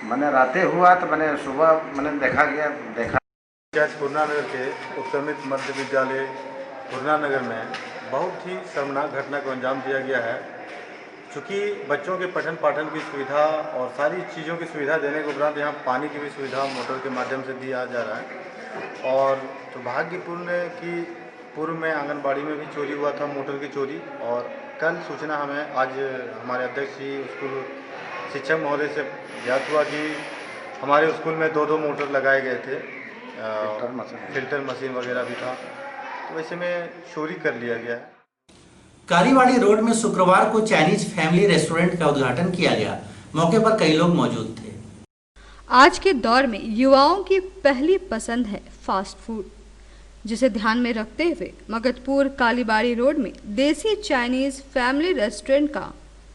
मैंने रातें हुआ, तो मैंने सुबह मैंने देखा। पूर्णा नगर के उत्क्रमित मध्य विद्यालय पूर्णा नगर में बहुत ही शर्मनाक घटना को अंजाम दिया गया है। चूँकि बच्चों के पठन पाठन की सुविधा और सारी चीज़ों की सुविधा देने के उपरांत यहाँ पानी की भी सुविधा मोटर के माध्यम से दिया जा रहा है। और दुर्भाग्यपूर्ण है कि पूर्व में आंगनबाड़ी में भी चोरी हुआ था, मोटर की चोरी। और कल सूचना हमें आज हमारे अध्यक्ष जी स्कूल शिक्षक महोदय से ज्ञात हुआ कि हमारे स्कूल में 2 मोटर लगाए गए थे, फिल्टर मशीन वगैरह भी था, तो वैसे में चोरी कर लिया गया है। कारीवाड़ी रोड में शुक्रवार को चाइनीज फैमिली रेस्टोरेंट का उद्घाटन किया गया। मौके पर कई लोग मौजूद थे। आज के दौर में युवाओं की पहली पसंद है फास्ट फूड, जिसे ध्यान में रखते हुए मगधपुर कालीबाड़ी रोड में देसी चाइनीज फैमिली रेस्टोरेंट का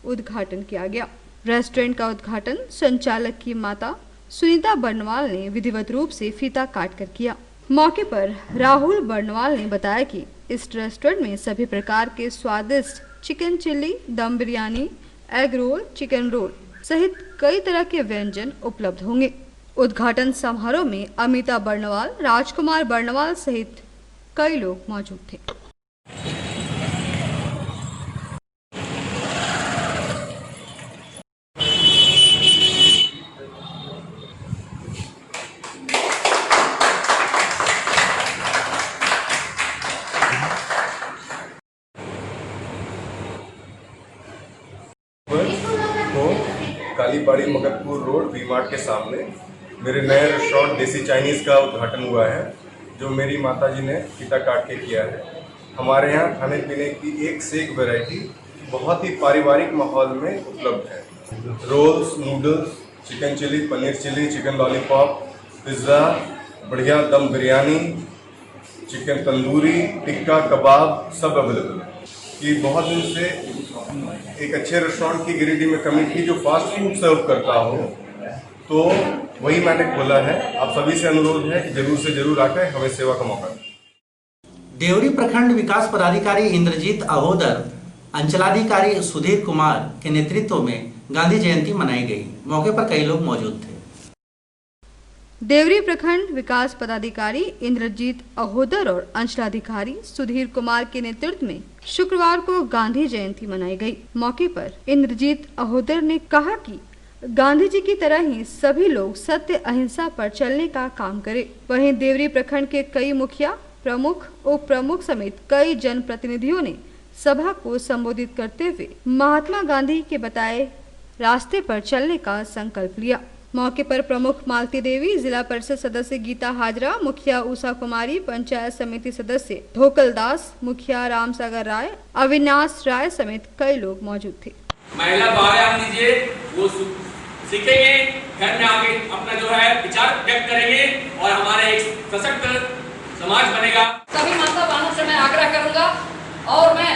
उद्घाटन किया गया। रेस्टोरेंट का उद्घाटन संचालक की माता सुनीता बर्नवाल ने विधिवत रूप से फीता काट कर किया। मौके पर राहुल बर्नवाल ने बताया कि इस रेस्टोरेंट में सभी प्रकार के स्वादिष्ट चिकन चिल्ली, दम biryani, egg roll, chicken roll सहित कई तरह के व्यंजन उपलब्ध होंगे। उद्घाटन समारोह में अमिता बर्नवाल, राजकुमार बर्नवाल सहित कई लोग मौजूद थे। Kalibari Magarpur road we mart के सामने मेरे नए रेस्टोरेंट देसी चाइनीज़ का उद्घाटन हुआ है, जो मेरी माताजी ने फीता काट के किया है। हमारे यहाँ खाने पीने की एक से एक वैरायटी बहुत ही पारिवारिक माहौल में उपलब्ध है। Rolls, noodles, chicken chilli, paneer chilli, chicken lollipop, pizza, बढ़िया दम बिरयानी, चिकन तंदूरी, टिक्का, कबाब सब अवेलेबल है। कि बहुत दिन से एक अच्छे रेस्टोरेंट की गिरिडीह में कमी थी जो फास्ट फूड सर्व करता हो, तो वही मैंने खोला है। आप सभी से अनुरोध है कि जरूर से जरूर आकर हमें सेवा का मौका दें। देवरी प्रखंड विकास पदाधिकारी इंद्रजीत अहोदर, अंचलाधिकारी सुधीर कुमार के नेतृत्व में गांधी जयंती मनाई गई। मौके पर कई लोग मौजूद थे। देवरी प्रखंड विकास पदाधिकारी इंद्रजीत अहोदर और अंचलाधिकारी सुधीर कुमार के नेतृत्व में शुक्रवार को गांधी जयंती मनाई गई। मौके पर इंद्रजीत अहोदर ने कहा कि गांधी जी की तरह ही सभी लोग सत्य अहिंसा पर चलने का काम करें। वहीं देवरी प्रखंड के कई मुखिया, प्रमुख, उप प्रमुख समेत कई जनप्रतिनिधियों ने सभा को संबोधित करते हुए महात्मा गांधी के बताए रास्ते पर चलने का संकल्प लिया। मौके पर प्रमुख मालती देवी, जिला परिषद सदस्य गीता हाजरा, मुखिया उषा कुमारी, पंचायत समिति सदस्य धोकल दास, मुखिया रामसागर राय, अविनाश राय समेत कई लोग मौजूद थे। महिला व्यायाम दीजिए, वो सीखेंगे, घर में आके अपना जो है विचार व्यक्त करेंगे और हमारा एक सशक्त समाज बनेगा। सभी माता बहनों से मैं आग्रह करूंगा और मैं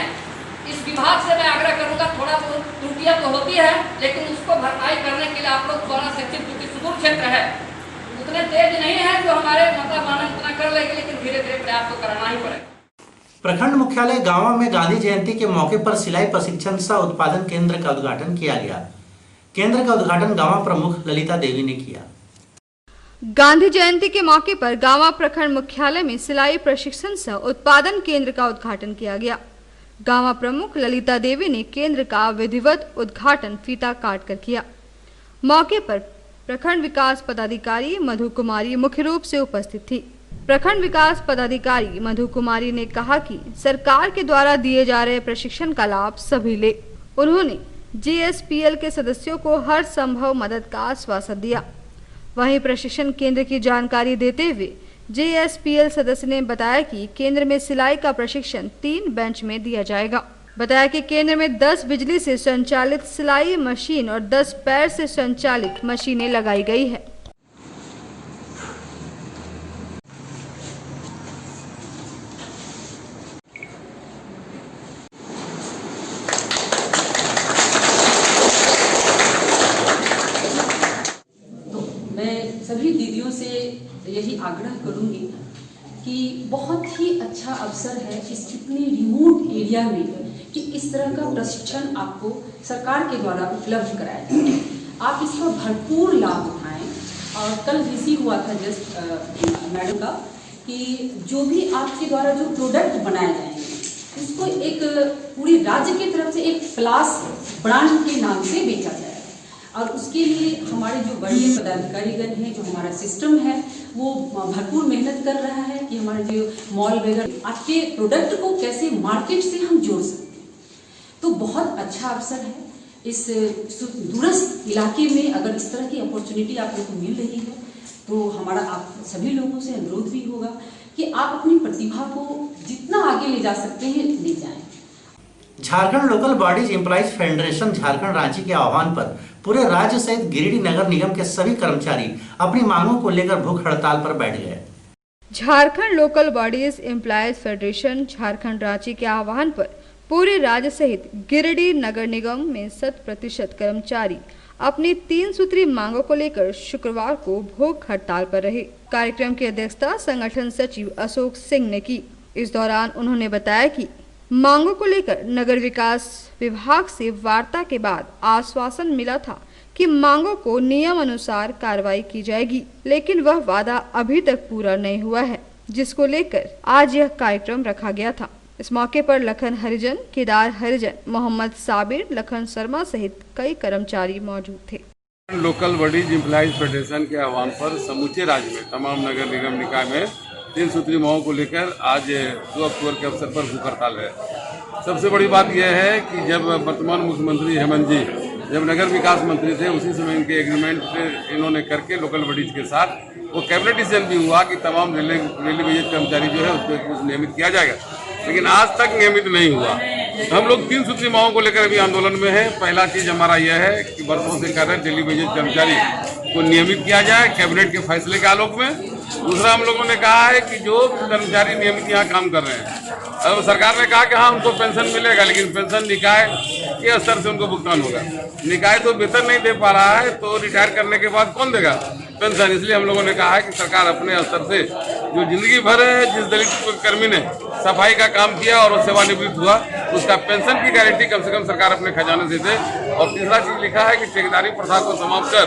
इस विभाग से मैं आग्रह करूंगा, थोड़ा बहुत त्रुटियां तो होती है, लेकिन उसको भरपाई करने के लिए आप लोग द्वारा शिक्षित, क्योंकि सुदूर क्षेत्र है, उतने तेज नहीं है जो हमारे माता बहन उतना कर लेंगे, लेकिन धीरे धीरे प्रयास तो कराना ही पड़ेगा। प्रखंड मुख्यालय गांव में गांधी जयंती के मौके पर सिलाई प्रशिक्षण सह उत्पादन केंद्र का उद्घाटन किया गया। केंद्र का उद्घाटन गांव प्रमुख ललिता देवी ने किया। गांधी जयंती के मौके पर गांव प्रखंड मुख्यालय में सिलाई प्रशिक्षण सह उत्पादन केंद्र का उद्घाटन किया गया। गांव प्रमुख ललिता देवी ने केंद्र का विधिवत उद्घाटन फीता काट कर किया। मौके पर प्रखंड विकास पदाधिकारी मधु कुमारी मुख्य रूप से उपस्थित थी। प्रखंड विकास पदाधिकारी मधु कुमारी ने कहा कि सरकार के द्वारा दिए जा रहे प्रशिक्षण का लाभ सभी ले। उन्होंने जीएसपीएल के सदस्यों को हर संभव मदद का आश्वासन दिया। वहीं प्रशिक्षण केंद्र की जानकारी देते हुए जेएसपीएल सदस्य ने बताया कि केंद्र में सिलाई का प्रशिक्षण 3 बेंच में दिया जाएगा। बताया कि केंद्र में 10 बिजली से संचालित सिलाई मशीन और 10 पैर से संचालित मशीनें लगाई गई है। सभी दीदियों से यही आग्रह करूंगी कि बहुत ही अच्छा अवसर है इस इतने रिमोट एरिया में कि इस तरह का प्रशिक्षण आपको सरकार के द्वारा उपलब्ध कराया जाए। आप इसका भरपूर लाभ उठाएं। और कल रिसीव हुआ था जस्ट मैडम का कि जो भी आपके द्वारा जो प्रोडक्ट बनाए जाएंगे उसको एक पूरी राज्य की तरफ से एक प्लास ब्रांड के नाम से बेचा जाए। और उसके लिए हमारे जो वरीय पदाधिकारीगण हैं, जो हमारा सिस्टम है, वो भरपूर मेहनत कर रहा है कि हमारे जो मॉल वगैरह आपके प्रोडक्ट को कैसे मार्केट से हम जोड़ सकते हैं। तो बहुत अच्छा अवसर है। इस दूरस्थ इलाके में अगर इस तरह की अपॉर्चुनिटी आप लोग को मिल रही है तो हमारा आप सभी लोगों से अनुरोध भी होगा कि आप अपनी प्रतिभा को जितना आगे ले जा सकते हैं ले जाएं। Jharkhand local bodies employees federation Jharkhand Ranchi के आह्वान पर पूरे राज्य सहित गिरिडीह नगर निगम के सभी कर्मचारी अपनी मांगों को लेकर भूख हड़ताल पर बैठ गए। Jharkhand local bodies employees federation Jharkhand Ranchi के आह्वान पर पूरे राज्य सहित गिरिडीह नगर निगम में 100% कर्मचारी अपनी 3 सूत्री मांगों को लेकर शुक्रवार को भूख हड़ताल पर रहे। कार्यक्रम की अध्यक्षता संगठन सचिव अशोक सिंह ने की। इस दौरान उन्होंने बताया कि मांगों को लेकर नगर विकास विभाग से वार्ता के बाद आश्वासन मिला था कि मांगों को नियम अनुसार कार्रवाई की जाएगी, लेकिन वह वादा अभी तक पूरा नहीं हुआ है, जिसको लेकर आज यह कार्यक्रम रखा गया था। इस मौके पर लखन हरिजन, केदार हरिजन, मोहम्मद साबिर, लखन शर्मा सहित कई कर्मचारी मौजूद थे। लोकल बॉडीज एम्प्लॉइज फेडरेशन के आह्वान पर समूचे राज्य में तमाम नगर निगम निकाय में 3 सूत्री मांगों को लेकर आज 2 अक्टूबर के अवसर पर भूख हड़ताल है। सबसे बड़ी बात यह है कि जब वर्तमान मुख्यमंत्री हेमंत जी जब नगर विकास मंत्री थे, उसी समय इनके एग्रीमेंट इन्होंने करके लोकल बॉडीज के साथ वो कैबिनेट डिसीजन भी हुआ कि तमाम रेलवे बेजेड कर्मचारी जो है उसको नियमित किया जाएगा, लेकिन आज तक नियमित नहीं हुआ। हम लोग 3 सूत्री मांगों को लेकर अभी आंदोलन में है। पहला चीज हमारा यह है कि वर्षों से कार्यरत डेली बेजेड कर्मचारी को नियमित किया जाए कैबिनेट के फैसले के आलोक में। दूसरा, हम लोगों ने कहा है कि जो कर्मचारी नियमित यहाँ काम कर रहे हैं, अब सरकार ने कहा कि हाँ उनको पेंशन मिलेगा, लेकिन पेंशन निकाय के स्तर से उनको भुगतान होगा। निकाय तो वेतन नहीं दे पा रहा है, तो रिटायर करने के बाद कौन देगा पेंशन? इसलिए हम लोगों ने कहा है कि सरकार अपने स्तर से जो जिंदगी भर जिस दलित कर्मी ने सफाई का काम किया और वो सेवानिवृत्त हुआ, उसका पेंशन की गारंटी कम से कम सरकार अपने खजाने से दे। और तीसरा चीज लिखा है कि ठेकेदारी प्रथा को समाप्त कर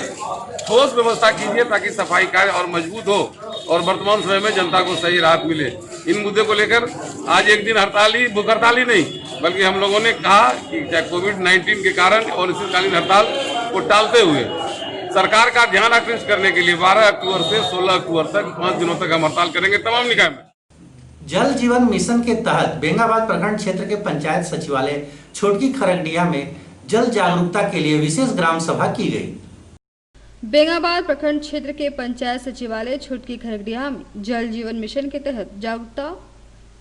ठोस व्यवस्था कीजिए ताकि सफाई कार्य और मजबूत हो और वर्तमान समय में जनता को सही राहत मिले। इन मुद्दे को लेकर आज एक दिन भूख हड़ताल ही नहीं, बल्कि हम लोगों ने कहा कि चाहे कोविड-19 के कारण अनिश्चितकालीन हड़ताल को टालते हुए सरकार का ध्यान आकृष्ट करने के लिए 12 अक्टूबर से 16 अक्टूबर तक 5 दिनों तक हम हड़ताल करेंगे तमाम निकाय में। जल जीवन मिशन के तहत बेंगाबाद प्रखंड क्षेत्र के पंचायत सचिवालय छोटकी खरगडिया में जल जागरूकता के लिए विशेष ग्राम सभा की गई। बेंगाबाद प्रखंड क्षेत्र के पंचायत सचिवालय छोटकी खरगडिया में जल जीवन मिशन के तहत जागरूकता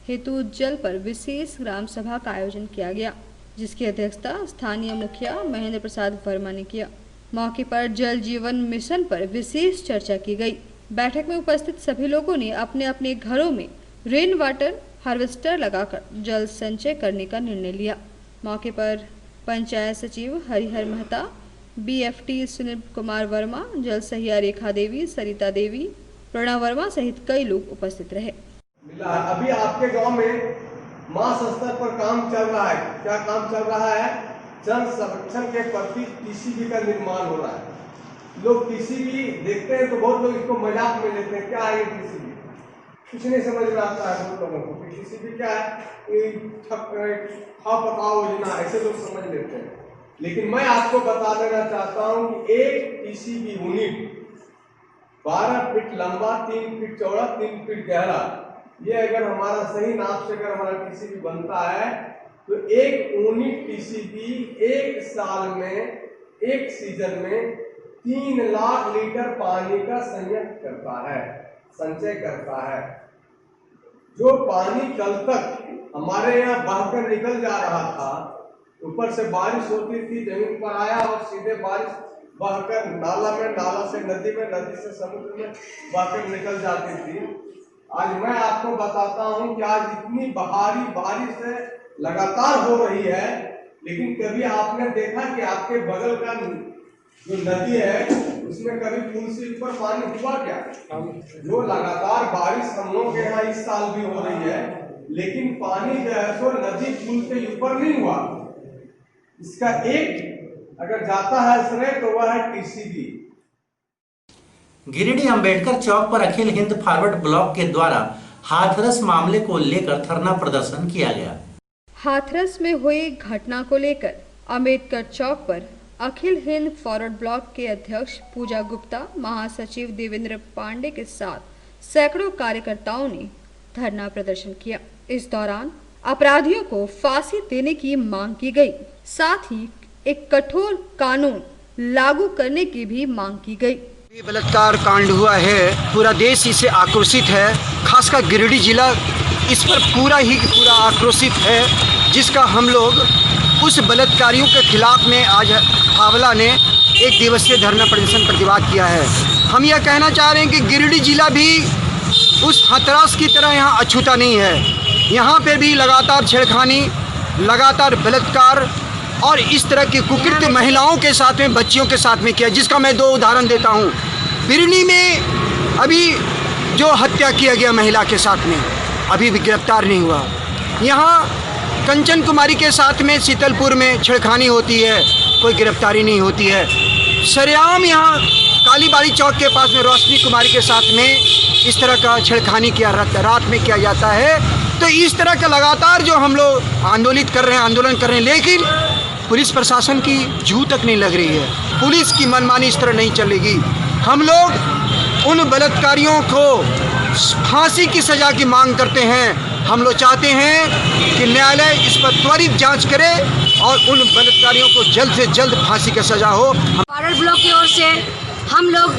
हेतु जल पर विशेष ग्राम सभा का आयोजन किया गया, जिसकी अध्यक्षता स्थानीय मुखिया महेंद्र प्रसाद वर्मा ने किया। मौके पर जल जीवन मिशन पर विशेष चर्चा की गई। बैठक में उपस्थित सभी लोगों ने अपने अपने घरों में रेन वाटर हार्वेस्टर लगाकर जल संचय करने का निर्णय लिया। मौके पर पंचायत सचिव हरिहर मेहता, BFT सुनील कुमार वर्मा, जल सहिया रेखा देवी, सरिता देवी, प्रणव वर्मा सहित कई लोग उपस्थित रहे। अभी आपके गांव में मास स्तर पर काम चल रहा है। क्या काम चल रहा है? जल संरक्षण के प्रति TCB का निर्माण हो रहा है। लोग TCB देखते हैं तो बहुत लोग इसको मजाक में लेते हैं, क्या है ये TCB? कुछ नहीं समझ में आता है बहुत लोगों को। TCB क्या है? पकाओ योजना, ऐसे लोग समझ लेते हैं। लेकिन मैं आपको बता देना चाहता हूं कि एक TCB यूनिट 12 फीट लंबा, 3 फीट चौड़ा, 3 फीट गहरा, ये अगर हमारा सही नाप से अगर हमारा TCB बनता है तो एक यूनिट TCB एक साल में, एक सीजन में 3 लाख लीटर पानी का संचय करता है। जो पानी कल तक हमारे यहाँ बहकर निकल जा रहा था, ऊपर से बारिश होती थी, जमीन पर आया और सीधे बारिश बहकर नाला में, नाला से नदी में, नदी से समुद्र में बहकर निकल जाती थी। आज मैं आपको बताता हूं कि आज इतनी भारी बारिश लगातार हो रही है, लेकिन कभी आपने देखा कि आपके बगल का जो नदी है उसमें कभी पुल से ऊपर पानी हुआ क्या? जो लगातार बारिश हम लोग के यहाँ इस साल भी हो रही है, लेकिन पानी जो है तो नदी पुल के ऊपर नहीं हुआ। इसका एक अगर जाता है श्रेय तो वह है TCB। गिरिडीह अंबेडकर चौक पर अखिल हिंद फॉरवर्ड ब्लॉक के द्वारा हाथरस मामले को लेकर धरना प्रदर्शन किया गया। हाथरस में हुई घटना को लेकर अंबेडकर चौक पर अखिल हिंद फॉरवर्ड ब्लॉक के अध्यक्ष पूजा गुप्ता, महासचिव देवेंद्र पांडे के साथ सैकड़ों कार्यकर्ताओं ने धरना प्रदर्शन किया। इस दौरान अपराधियों को फांसी देने की मांग की गई, साथ ही एक कठोर कानून लागू करने की भी मांग की गई। ये बलात्कार कांड हुआ है, पूरा देश इससे आक्रोशित है, खासकर गिरिडीह जिला इस पर पूरा आक्रोशित है, जिसका हम लोग उस बलात्कारियों के खिलाफ में आज हावला ने 1 दिवसीय धरना प्रदर्शन प्रतिवाद किया है। हम यह कहना चाह रहे हैं कि गिरिडीह जिला भी उस हाथरस की तरह यहाँ अछूता नहीं है। यहाँ पे भी लगातार छेड़खानी, लगातार बलात्कार और इस तरह के कुकृत्य महिलाओं के साथ में, बच्चियों के साथ में किया, जिसका मैं 2 उदाहरण देता हूँ। बिरनी में अभी जो हत्या किया गया महिला के साथ में, अभी भी गिरफ्तार नहीं हुआ। यहाँ कंचन कुमारी के साथ में शीतलपुर में छेड़खानी होती है, कोई गिरफ्तारी नहीं होती है। सरेआम यहाँ कालीबाड़ी चौक के पास में रोशनी कुमारी के साथ में इस तरह का छेड़खानी किया रात में किया जाता है। तो इस तरह का लगातार जो हम लोग आंदोलन कर रहे हैं, लेकिन पुलिस प्रशासन की जू तक नहीं लग रही है। पुलिस की मनमानी इस तरह नहीं चलेगी। हम लोग उन बलात्कारियों को फांसी की सज़ा की मांग करते हैं। हम लोग चाहते हैं कि न्यायालय इस पर त्वरित जांच करे और उन बलात्कारियों को जल्द से जल्द फांसी की सज़ा हो। फॉरवर्ड ब्लॉक की ओर से हम लोग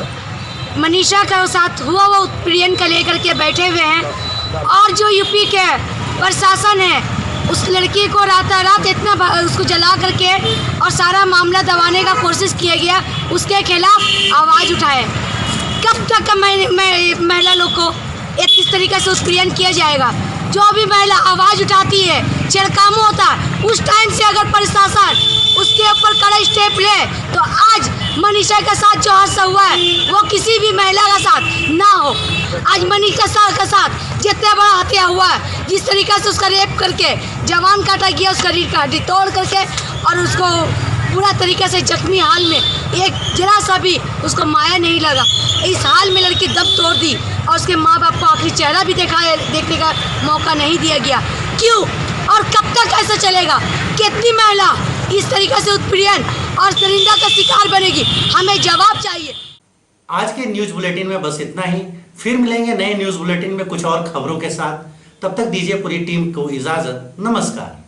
मनीषा का साथ हुआ वो उत्पीड़न का लेकर के बैठे हुए हैं और जो यूपी के प्रशासन है उस लड़की को रात इतना उसको जला करके और सारा मामला दबाने का कोशिश किया गया, उसके खिलाफ आवाज़ उठाए। कब तक महिला लोग को इस तरीके से उत्पीड़न किया जाएगा? जो भी महिला आवाज़ उठाती है, छेड़खानी होता है, उस टाइम से अगर प्रशासन उसके ऊपर कड़ा स्टेप ले तो आज मनीषा के साथ जो हादसा हुआ है वो किसी भी महिला का साथ ना हो। आज मनीषा के साथ जितना बड़ा हत्या हुआ है, जिस तरीके से उसका रेप करके जवान काटा गया, उसका हड्डी तोड़ करके और उसको पूरा तरीके से जख्मी हाल में, एक जरा सा भी उसको माया नहीं लगा। इस हाल में लड़की दम तोड़ दी और उसके माँ बाप को आखिरी चेहरा भी देखने का मौका नहीं दिया गया। क्यों और कब तक ऐसा चलेगा? कितनी महिला इस तरीके से उत्पीड़न और दरिंदा का शिकार बनेगी? हमें जवाब चाहिए। आज के न्यूज बुलेटिन में बस इतना ही। फिर मिलेंगे नए न्यूज बुलेटिन में कुछ और खबरों के साथ। तब तक दीजिए पूरी टीम को इजाजत। नमस्कार।